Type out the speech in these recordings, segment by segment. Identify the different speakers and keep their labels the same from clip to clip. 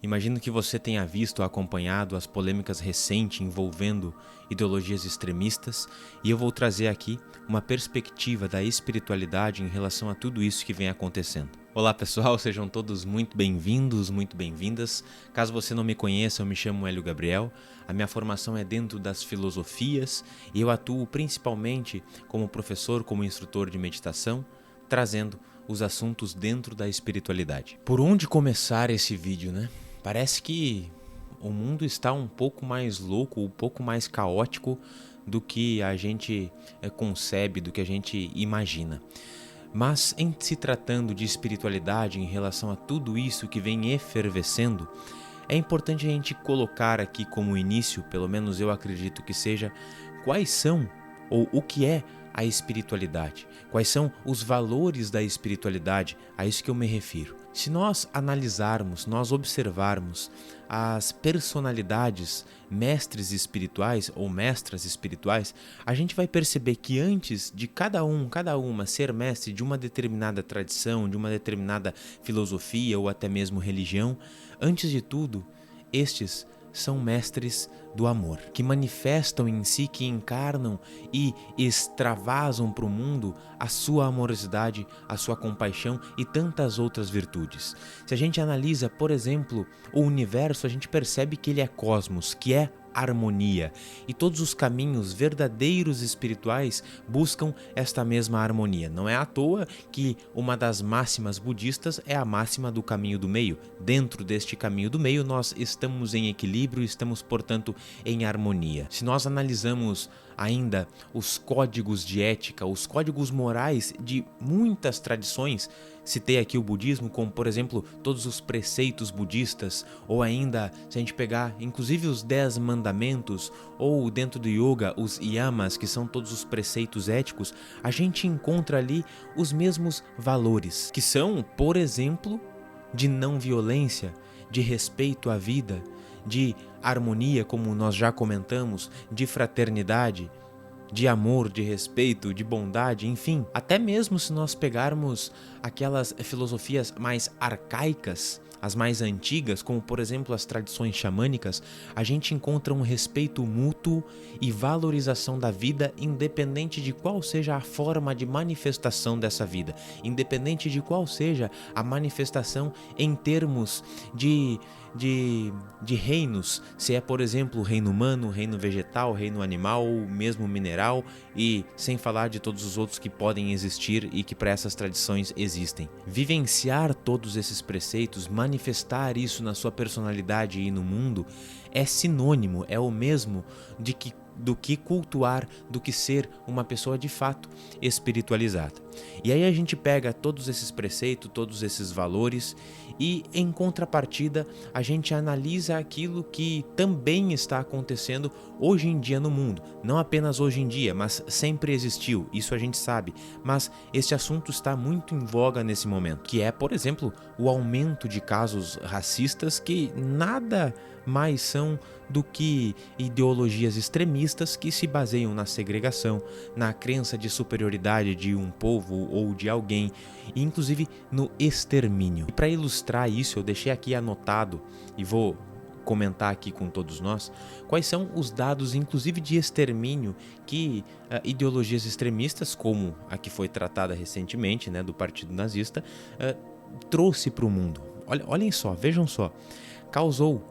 Speaker 1: Imagino que você tenha visto ou acompanhado as polêmicas recentes envolvendo ideologias extremistas, e eu vou trazer aqui uma perspectiva da espiritualidade em relação a tudo isso que vem acontecendo. Olá pessoal, sejam todos muito bem-vindos, muito bem-vindas. Caso você não me conheça, eu me chamo Hélio Gabriel, a minha formação é dentro das filosofias e eu atuo principalmente como professor, como instrutor de meditação, trazendo os assuntos dentro da espiritualidade. Por onde começar esse vídeo, né? Parece que o mundo está um pouco mais louco, um pouco mais caótico do que a gente concebe, do que a gente imagina. Mas em se tratando de espiritualidade em relação a tudo isso que vem efervescendo, é importante a gente colocar aqui como início, pelo menos eu acredito que seja, quais são ou o que é a espiritualidade, quais são os valores da espiritualidade, a isso que eu me refiro. Se nós analisarmos, nós observarmos as personalidades mestres espirituais ou mestras espirituais, a gente vai perceber que antes de cada uma ser mestre de uma determinada tradição, de uma determinada filosofia ou até mesmo religião, antes de tudo, estes são mestres do amor, que manifestam em si, que encarnam e extravasam para o mundo a sua amorosidade, a sua compaixão e tantas outras virtudes. Se a gente analisa, por exemplo, o universo, a gente percebe que ele é cosmos, que é harmonia, e todos os caminhos verdadeiros espirituais buscam esta mesma harmonia. Não é à toa que uma das máximas budistas é a máxima do caminho do meio. Dentro deste caminho do meio nós estamos em equilíbrio, estamos portanto em harmonia. Se nós analisamos ainda os códigos de ética, os códigos morais de muitas tradições, citei aqui o budismo como, por exemplo, todos os preceitos budistas, ou ainda, se a gente pegar, inclusive os 10 mandamentos, ou dentro do yoga, os yamas, que são todos os preceitos éticos, a gente encontra ali os mesmos valores, que são, por exemplo, de não violência, de respeito à vida, de harmonia, como nós já comentamos, de fraternidade, de amor, de respeito, de bondade, enfim. Até mesmo se nós pegarmos aquelas filosofias mais arcaicas, as mais antigas, como por exemplo as tradições xamânicas, a gente encontra um respeito mútuo e valorização da vida, independente de qual seja a forma de manifestação dessa vida, independente de qual seja a manifestação em termos de reinos, se é por exemplo o reino humano, o reino vegetal, o reino animal, mesmo mineral, e sem falar de todos os outros que podem existir e que para essas tradições existem. Vivenciar todos esses preceitos, manifestar isso na sua personalidade e no mundo é sinônimo, é o mesmo do que cultuar, do que ser uma pessoa de fato espiritualizada. E aí a gente pega todos esses preceitos, todos esses valores e em contrapartida a gente analisa aquilo que também está acontecendo hoje em dia no mundo. Não apenas hoje em dia, mas sempre existiu, isso a gente sabe. Mas esse assunto está muito em voga nesse momento, que é, por exemplo, o aumento de casos racistas que nada mais são do que ideologias extremistas que se baseiam na segregação, na crença de superioridade de um povo ou de alguém, e inclusive no extermínio. E para ilustrar isso, eu deixei aqui anotado e vou comentar aqui com todos nós quais são os dados, inclusive de extermínio, que ideologias extremistas, como a que foi tratada recentemente, né, do Partido Nazista, trouxe para o mundo. Olhem só, vejam só, causou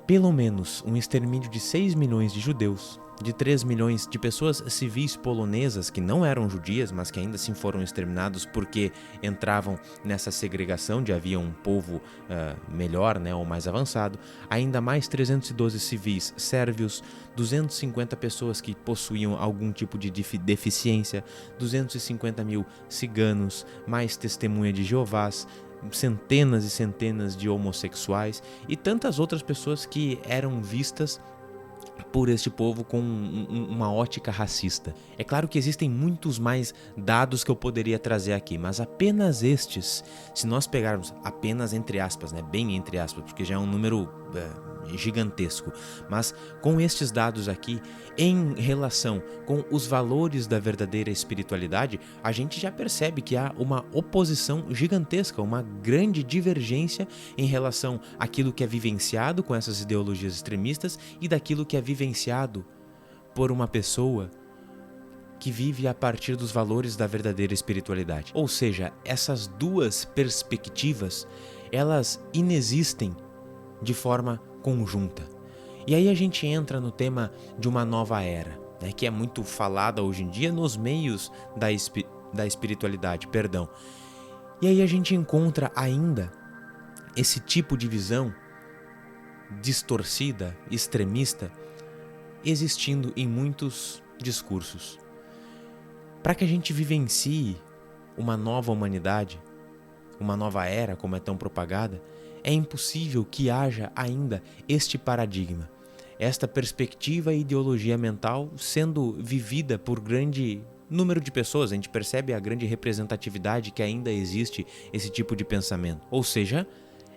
Speaker 1: pelo menos um extermínio de 6 milhões de judeus, de 3 milhões de pessoas civis polonesas que não eram judias, mas que ainda assim foram exterminados porque entravam nessa segregação de havia um povo melhor, né, ou mais avançado, ainda mais 312 civis sérvios, 250 pessoas que possuíam algum tipo de deficiência, 250 mil ciganos, mais testemunha de Jeovás, centenas e centenas de homossexuais e tantas outras pessoas que eram vistas por este povo com uma ótica racista. É claro que existem muitos mais dados que eu poderia trazer aqui, mas apenas estes, se nós pegarmos apenas entre aspas, né, bem entre aspas, porque já é um número gigantesco. Mas com estes dados aqui, em relação com os valores da verdadeira espiritualidade, a gente já percebe que há uma oposição gigantesca, uma grande divergência em relação àquilo que é vivenciado com essas ideologias extremistas e daquilo que é vivenciado por uma pessoa que vive a partir dos valores da verdadeira espiritualidade. Ou seja, essas duas perspectivas, elas inexistem de forma conjunta. E aí a gente entra no tema de uma nova era, né, que é muito falada hoje em dia nos meios da espiritualidade, perdão. E aí a gente encontra ainda esse tipo de visão distorcida, extremista, existindo em muitos discursos. Para que a gente vivencie uma nova humanidade, uma nova era, como é tão propagada, é impossível que haja ainda este paradigma, esta perspectiva e ideologia mental sendo vivida por grande número de pessoas. A gente percebe a grande representatividade que ainda existe esse tipo de pensamento. Ou seja,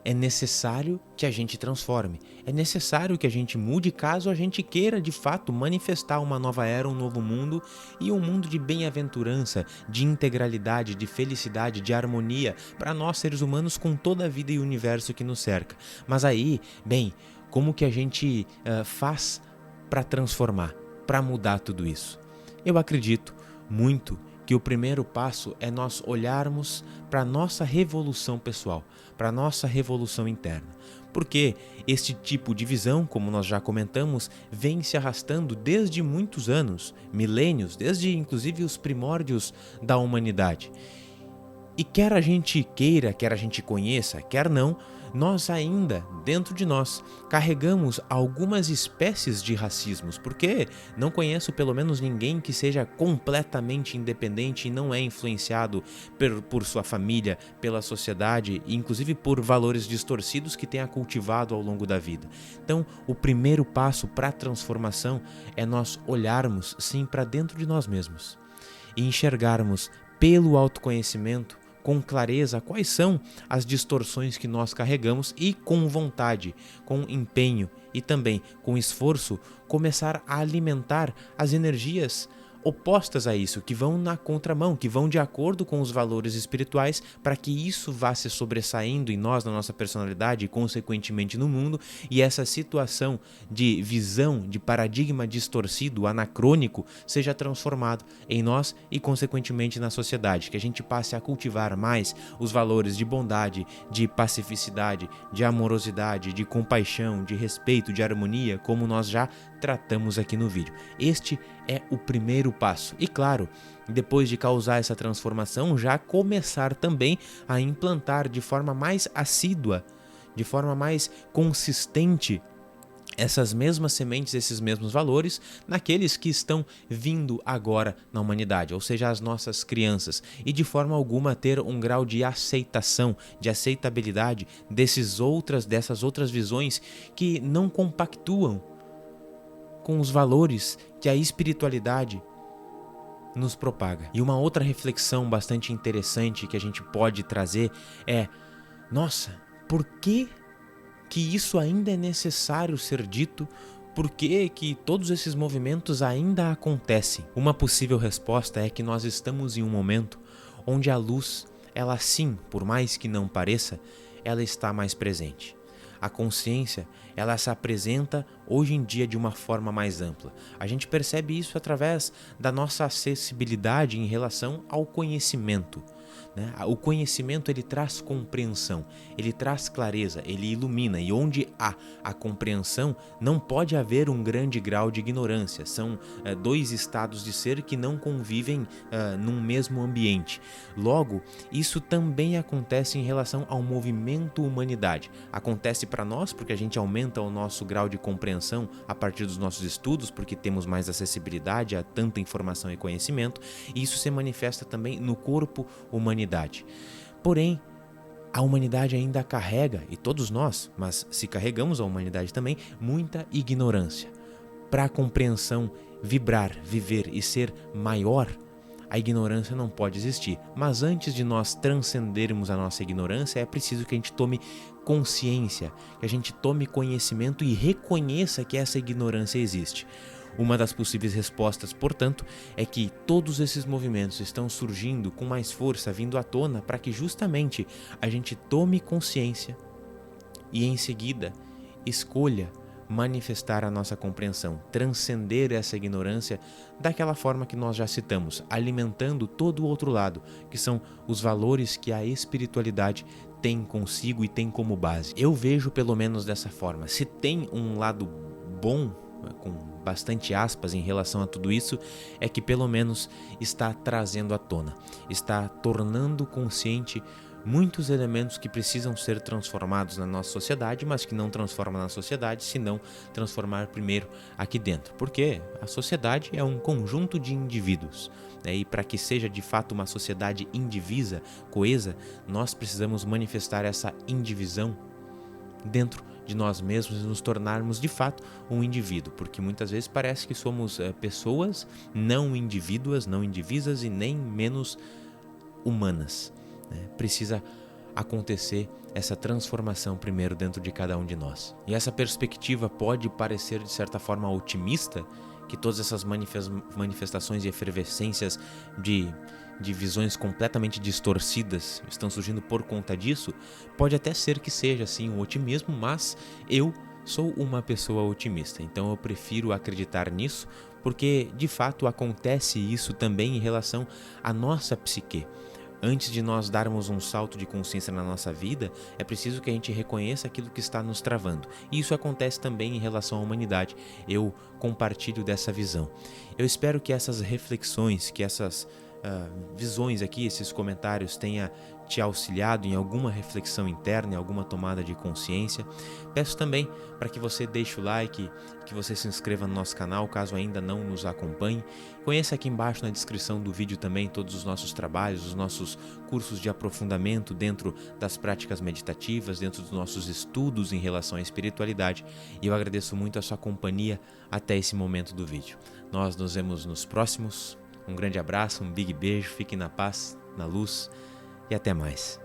Speaker 1: é necessário que a gente transforme, é necessário que a gente mude caso a gente queira de fato manifestar uma nova era, um novo mundo e um mundo de bem-aventurança, de integralidade, de felicidade, de harmonia para nós seres humanos com toda a vida e o universo que nos cerca. Mas aí, bem, como que a gente faz para transformar, para mudar tudo isso? Eu acredito muito que o primeiro passo é nós olharmos para a nossa revolução pessoal, para a nossa revolução interna. Porque este tipo de visão, como nós já comentamos, vem se arrastando desde muitos anos, milênios, desde inclusive os primórdios da humanidade. E quer a gente queira, quer a gente conheça, quer não, nós ainda, dentro de nós, carregamos algumas espécies de racismos, porque não conheço pelo menos ninguém que seja completamente independente e não é influenciado por sua família, pela sociedade e inclusive por valores distorcidos que tenha cultivado ao longo da vida. Então, o primeiro passo para a transformação é nós olharmos, sim, para dentro de nós mesmos e enxergarmos pelo autoconhecimento com clareza quais são as distorções que nós carregamos e com vontade, com empenho e também com esforço começar a alimentar as energias opostas a isso, que vão na contramão, que vão de acordo com os valores espirituais, para que isso vá se sobressaindo em nós, na nossa personalidade e consequentemente no mundo, e essa situação de visão, de paradigma distorcido, anacrônico, seja transformado em nós e consequentemente na sociedade, que a gente passe a cultivar mais os valores de bondade, de pacificidade, de amorosidade, de compaixão, de respeito, de harmonia, como nós já tratamos aqui no vídeo. Este é o primeiro passo. E claro, depois de causar essa transformação, já começar também a implantar de forma mais assídua, de forma mais consistente, essas mesmas sementes, esses mesmos valores naqueles que estão vindo agora na humanidade, ou seja, as nossas crianças, e de forma alguma ter um grau de aceitação, de aceitabilidade dessas outras visões que não compactuam com os valores que a espiritualidade nos propaga. E uma outra reflexão bastante interessante que a gente pode trazer é: nossa, por que isso ainda é necessário ser dito? Por que todos esses movimentos ainda acontecem? Uma possível resposta é que nós estamos em um momento onde a luz, ela sim, por mais que não pareça, ela está mais presente. A consciência, ela se apresenta hoje em dia de uma forma mais ampla. A gente percebe isso através da nossa acessibilidade em relação ao conhecimento, né? O conhecimento, ele traz compreensão, ele traz clareza, ele ilumina, e onde há a compreensão não pode haver um grande grau de ignorância. São dois estados de ser que não convivem num mesmo ambiente. Logo, isso também acontece em relação ao movimento humanidade. Acontece para nós porque a gente aumenta o nosso grau de compreensão a partir dos nossos estudos, porque temos mais acessibilidade a tanta informação e conhecimento, e isso se manifesta também no corpo humanidade. Porém, a humanidade ainda carrega, e todos nós, mas se carregamos a humanidade também, muita ignorância. Para a compreensão vibrar, viver e ser maior, a ignorância não pode existir. Mas antes de nós transcendermos a nossa ignorância, é preciso que a gente tome consciência, que a gente tome conhecimento e reconheça que essa ignorância existe. Uma das possíveis respostas, portanto, é que todos esses movimentos estão surgindo com mais força, vindo à tona, para que justamente a gente tome consciência e em seguida escolha manifestar a nossa compreensão, transcender essa ignorância daquela forma que nós já citamos, alimentando todo o outro lado, que são os valores que a espiritualidade tem consigo e tem como base. Eu vejo pelo menos dessa forma. Se tem um lado bom, com bastante aspas em relação a tudo isso, é que pelo menos está trazendo à tona, está tornando consciente muitos elementos que precisam ser transformados na nossa sociedade, mas que não transformam na sociedade se não transformar primeiro aqui dentro. Porque a sociedade é um conjunto de indivíduos, né? E para que seja de fato uma sociedade indivisa, coesa, nós precisamos manifestar essa indivisão dentro de nós mesmos e nos tornarmos de fato um indivíduo, porque muitas vezes parece que somos pessoas não indivíduas, não indivisas e nem menos humanas. Precisa acontecer essa transformação primeiro dentro de cada um de nós. E essa perspectiva pode parecer de certa forma otimista, que todas essas manifestações e efervescências de visões completamente distorcidas estão surgindo por conta disso. Pode até ser que seja assim um otimismo, mas eu sou uma pessoa otimista, então eu prefiro acreditar nisso, porque de fato acontece isso também em relação à nossa psique. Antes de nós darmos um salto de consciência na nossa vida, é preciso que a gente reconheça aquilo que está nos travando. E isso acontece também em relação à humanidade. Eu compartilho dessa visão. Eu espero que essas reflexões, que essas visões aqui, esses comentários tenha te auxiliado em alguma reflexão interna, em alguma tomada de consciência. Peço também para que você deixe o like, que você se inscreva no nosso canal, caso ainda não nos acompanhe. Conheça aqui embaixo na descrição do vídeo também todos os nossos trabalhos, os nossos cursos de aprofundamento dentro das práticas meditativas, dentro dos nossos estudos em relação à espiritualidade. E eu agradeço muito a sua companhia até esse momento do vídeo. Nós nos vemos nos próximos. Um grande abraço, um big beijo, fiquem na paz, na luz e até mais.